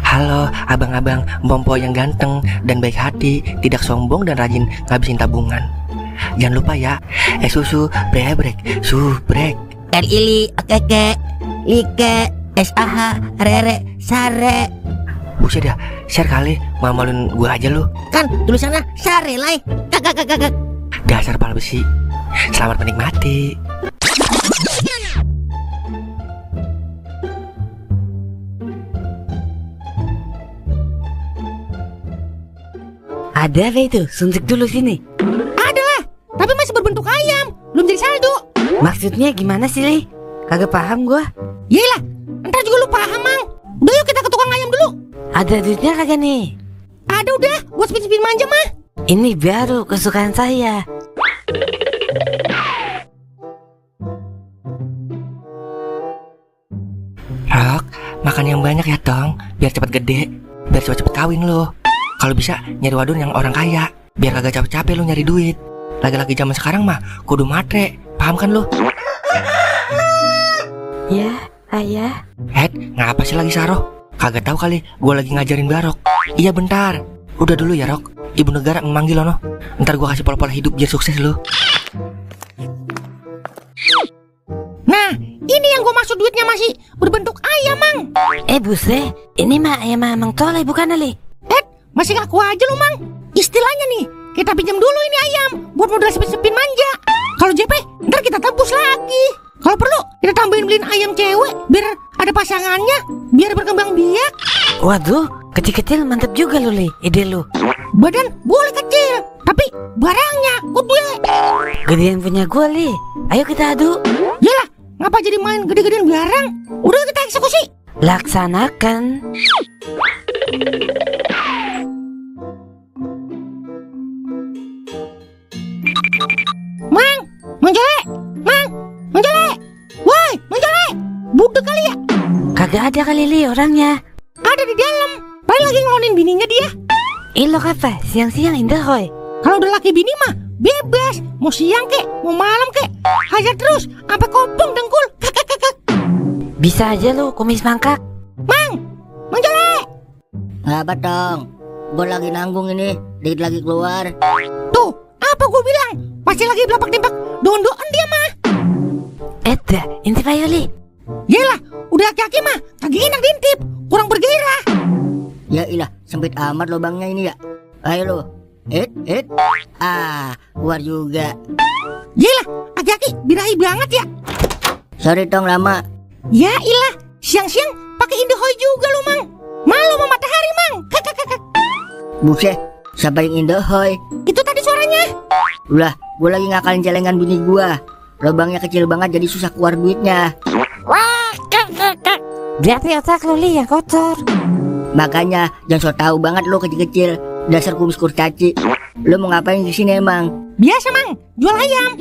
Halo abang-abang Bompo yang ganteng dan baik hati, tidak sombong dan rajin ngabisin tabungan. Jangan lupa ya, susu brebrek, subrek. Ili, keke, like, SAH, rere, sare. Buset dah, share kali, mau maluin gua aja lu. Kan tulisannya sare lai. Kakak. Dasar pala besi. Selamat menikmati. Ada apa itu? Suntik dulu sini. Ada lah, tapi masih berbentuk ayam, belum jadi saldo. Maksudnya gimana sih, Li? Kagak paham gua. Yelah, ntar juga lu paham, Mang. Udah yuk kita ke tukang ayam dulu. Ada duitnya kagak nih? Ada udah, buat spin-spin manja mah. Ini baru kesukaan saya. Rok, makan yang banyak ya Tong, biar cepet gede, biar cepet kawin lo. Kalau bisa nyari wadon yang orang kaya, biar kagak capek-capek lo nyari duit. Lagi-lagi zaman sekarang mah kudu matre, paham kan lo? Ya, ayah. Ngapa sih lagi Saroh? Kagak tahu kali, gue lagi ngajarin Barok. Iya bentar, udah dulu ya Rok. Ibu negara memanggil lo no. Ntar gue kasih pola-pola hidup biar sukses lo. Nah, ini yang gue maksud duitnya masih berbentuk ayam, Mang. Buset, ini mah ayam Mang Tole bukan, Li? Masih ngaku aja lu, Mang. Istilahnya nih, kita pinjam dulu ini ayam buat modal spin-spin manja. Kalau JP, ntar kita tebus lagi. Kalau perlu, kita tambahin beliin ayam cewek biar ada pasangannya, biar berkembang biak. Waduh, kecil-kecil mantep juga lu, Li, ide lu. Badan boleh kecil, tapi barangnya gede. Gedean punya gua, Li. Ayo kita adu. Yalah, ngapa jadi main gede-gedean barang? Udah kita eksekusi. Laksanakan. Mang Jole. Woi, Mang Jole. Budek kali ya? Kagak ada kali, Li, orangnya. Ada di dalam. Paling lagi ngelonin bininya dia. Ilok apa? Siang-siang indah, hoy. Kalau udah laki bini mah bebas. Mau siang kek, mau malam kek. Hajar terus, sampai kopong dengkul. Kakak. Bisa aja lu kumis mangkak. Mang Jole. Apa dong? Gue lagi nanggung ini, dikit lagi keluar. Tuh, apa gue bilang? Pasti lagi belapak-tempak doan-doan dia mah. Intip ayo, Li. Yelah, udah laki-laki mah kagak enak diintip, kurang bergairah. Ya ilah, sempit amat lubangnya ini ya. Ayo lo. Keluar juga. Yelah, laki-laki birahi banget ya. Sorry Tong lama. Ya ilah, siang-siang pakai Indahoy juga lu, Mang. Malu sama matahari, Mang. Kakak. Buset, siapa yang Indahoy? Itu tadi suaranya. Ulah, gue lagi ngakalin celengan bini gue. Lubangnya kecil banget jadi susah keluar duitnya. Wah, kakak. Berarti otak lu, Li, yang kotor. Makanya jangan so tau banget lo kecil-kecil. Dasar kumis kurcaci. Lo mau ngapain di sini emang? Biasa, Mang, jual ayam.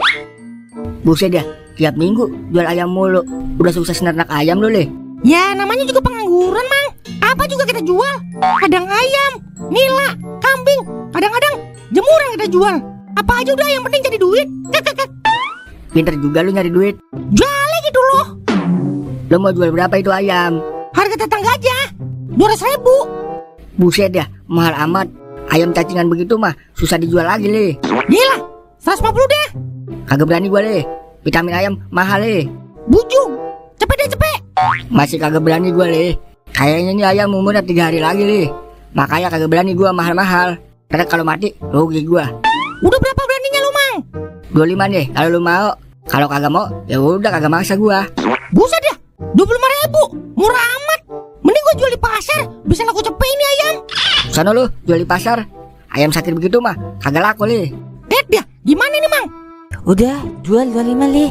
Buset dah, tiap minggu jual ayam mulu. Udah sukses nernak ayam lo, Le. Ya, namanya juga pengangguran, Mang. Apa juga kita jual. Kadang ayam, nila, kambing. Kadang-kadang jemuran kita jual. Apa aja udah, yang penting jadi duit. Kakak. Pinter juga lo nyari duit. Jual gitu loh. Lo mau jual berapa itu ayam? Harga tetangga aja 200.000. Buset dah, mahal amat. Ayam cacingan begitu mah susah dijual lagi, Le. Gila, 150 deh. Kagak berani gue, Le. Vitamin ayam mahal, Le. Bujung, cepet. Masih kagak berani gue, Le. Kayaknya nih ayam umurnya 3 hari lagi, Le. Makanya kagak berani gue mahal-mahal. Karena kalau mati rugi gue. Udah berapa beraninya lu, Mang? 25 deh kalau lu mau. Kalau kagak mau ya udah kagak maksa gue. Buset dah, 25.000, murah amat. Mending gue jual di pasar, bisa laku cepet ini ayam. Sana lu jual di pasar. Ayam sakit begitu mah kagak laku, Le. Dah, gimana nih, Mang? Udah, jual 25, Li.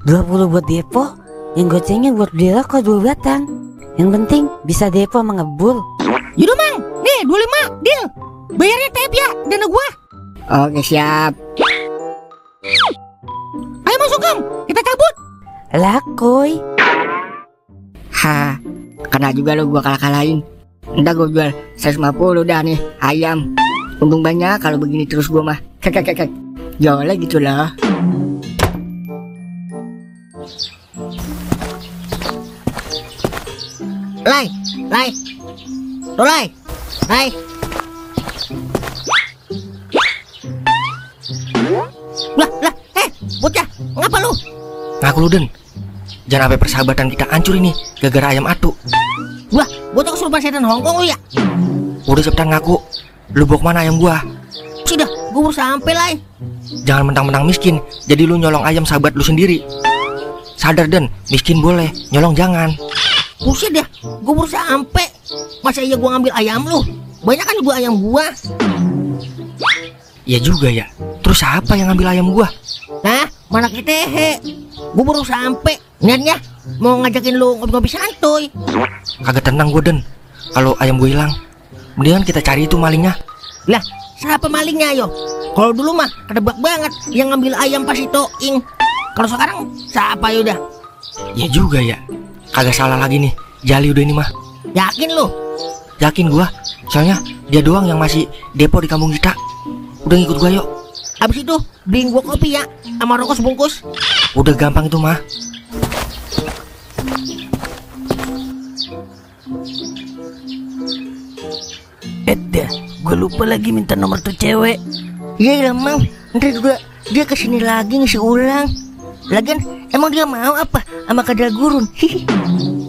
20 buat depo. Yang gocengnya buat beli rokok 2 batang. Yang penting bisa depo mengebul. Yaudah, Mang, nih 25, deal. Bayarnya tep ya, dana gua. Oke siap. Ayo masuk, Kang, kita cabut. Lakoy. Kena juga lu gua kalah-kalahin. Ntar gua jual 150 dah nih ayam. Untung banyak kalau begini terus gua mah. Kakak. Jualnya gitu loh. Lai. Tuh, Lai. Lai. Lah, bocah, ngapa lu? Ngaku lu Den. Jangan sampai persahabatan kita hancur ini gara-gara ayam atu. Wah, bocah kesurupan setan Hongkong lu ya? Udah cepetan ngaku. Lu bawa kemana ayam gua? Sudah, gue baru sampai, Lai. Jangan mentang-mentang miskin, jadi lu nyolong ayam sahabat lu sendiri. Sadar Den, miskin boleh, nyolong jangan. Buset dah, gue baru sampai. Masa iya gue ngambil ayam lu? Banyak kan gua ayam gua. Ya juga ya. Terus siapa yang ngambil ayam gua? Nah, mana kita? Gue baru sampai. Niatnya mau ngajakin lu ngopi-ngopi santuy. Kagak tenang gua Den. Kalau ayam gua hilang, mendingan kita cari itu malingnya. Lah, siapa malingnya yo? Kalau dulu mah kedebak banget yang ngambil ayam pas itu ing. Kalau sekarang siapa ya udah? Ya juga ya. Kagak salah lagi nih. Jali udah ini mah. Yakin lu? Yakin gua. Soalnya dia doang yang masih depo di kampung kita. Udah ngikut gua yuk. Abis itu beliin gua kopi ya, sama rokok sebungkus. Udah gampang itu mah. Dah, gue lupa lagi minta nomor tuh cewek. Iya emang, ntar juga dia kesini lagi ngisi ulang. Lagian emang dia mau apa sama kadal gurun?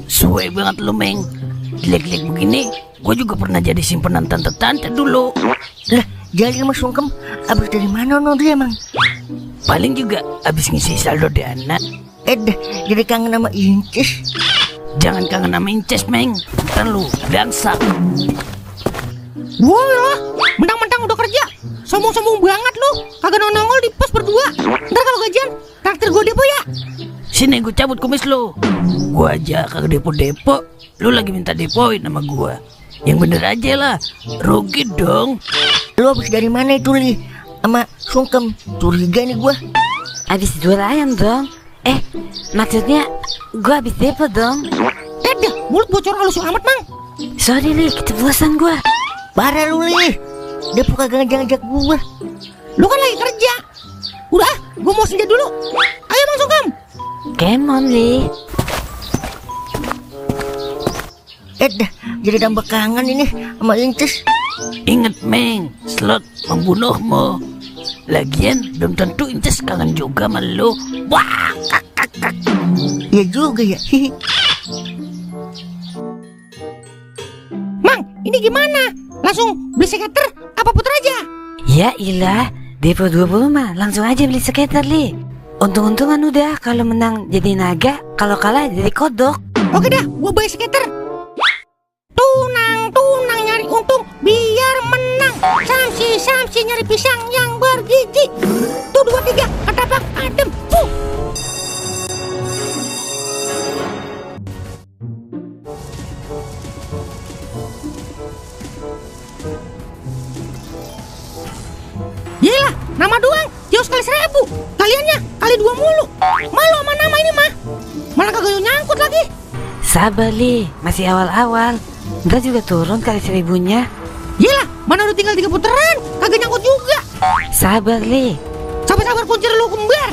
Suwe banget lu, Meng. Jelek-jelek begini, gue juga pernah jadi simpenan tante-tante dulu. Lah, jadi sama sungkem, abis dari mana no dia emang? Paling juga abis ngisi saldo di anak. Dah, jadi kangen sama Incis. Jangan kangen sama Inces, Meng. Ntar lu dangsak. Wah lah, mentang-mentang udah kerja, sombong-sombong banget lu. Kagak nongol di pos berdua. Ntar kalau gajian, traktir gue depo ya. Sini gue cabut kumis lu. Gue aja kagak depo-depo. Lu lagi minta depoin sama gue. Yang bener aja lah, rugi dong. Lu habis dari mana itu Li? Sama sungkem, curiga nih gue. Abis jual ayam dong. Maksudnya gue abis depo dong. Dah, mulut bocor halus amat mang. Sorry Li, keceplosan gue. Parah lu Li, depo kagak ngajak-ngajak gue. Lu kan lagi kerja. Udah, gue mau senja dulu. Ayo mang sungkem. Come on Li. Dah, jadi tambah kangen ini sama Incis. Ingat Meng, slot membunuhmu. Lagian belum tentu Inces kangen juga sama lu. Wah, kak. Ya juga ya. Mang, ini gimana? Langsung beli skater apa puter aja? Ya ilah, depo 20 mah langsung aja beli skater Li. Untung-untungan udah, kalau menang jadi naga, kalau kalah jadi kodok. Oke dah, gua beli skater. Tunang nyari untung biar menang. Samsi nyari pisang yang bergigi. Tuh 2, 3, katapak adem. Yelah, nama doang, jauh sekali 1000. Kaliannya kali 2 mulu. Malu sama nama ini mah. Malah kagak nyangkut lagi. Sabar Li, masih awal-awal. Ntar juga turun kali 1000-nya. Yelah, mana udah tinggal 3 putaran, kagak nyangkut juga. Sabar Li. Sabar kuncir lu kembar.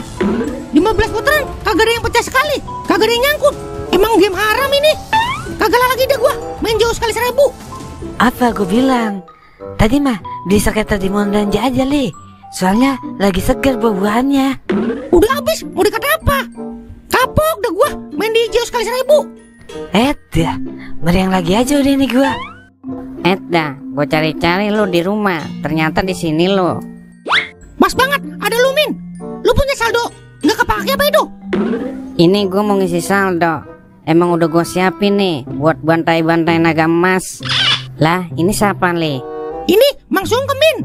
15 putaran, kagak ada yang pecah sekali. Kagak ada yang nyangkut. Emang game haram ini. Kagak lagi dah gua, main jauh sekali 1000. Apa gue bilang? Tadi mah beli skater di mall belanja aja Li. Soalnya lagi segar buah-buahannya. Udah habis, mau dikata apa? Kapok dah gua, main di jauh sekali 1000. Dah, meriang lagi aja udah nih gua. Dah, gue cari-cari lo di rumah. Ternyata di sini lo. Pas banget, ada lu Min. Lu punya saldo, nggak kepake apa itu? Ini gue mau ngisi saldo. Emang udah gue siapin nih buat bantai-bantai naga emas. Lah, ini siapa Li? Ini Mang Sungkem Min.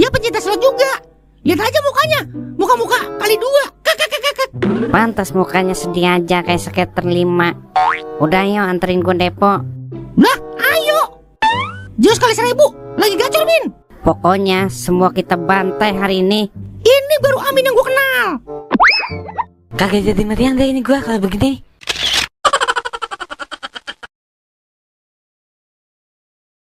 Dia pencinta slot juga. Lihat aja mukanya, muka-muka kali 2. Kakak. Pantas mukanya sedih aja kayak skater 5. Udah yuk anterin gue depo. Lah, ayo. Jauh sekali 1000, lagi gacor Min. Pokoknya semua kita bantai hari ini. Ini baru Amin yang gua kenal. Kagak jadi meriang deh ini gua kalau begini.